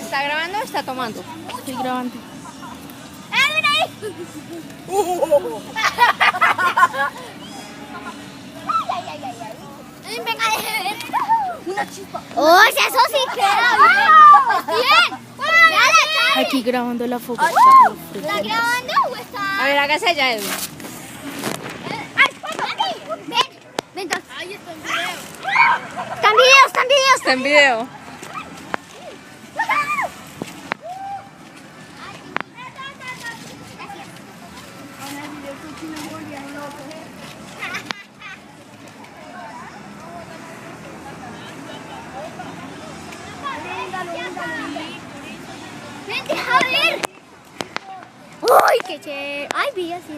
¿Está grabando o está tomando? Estoy grabando. ¡Mira ahí! Venga, una chispa. ¡Oh, eso sí queda bien! Aquí grabando la foto. ¿Está grabando o está...? A ver, hágase allá, Edwin. ¡Ay, ven! Ven, ¡ay, está en video! ¡Están videos! Está en video. ¡Ven, deja ver! ¡Uy, qué chévere! ¡Ay, vi así!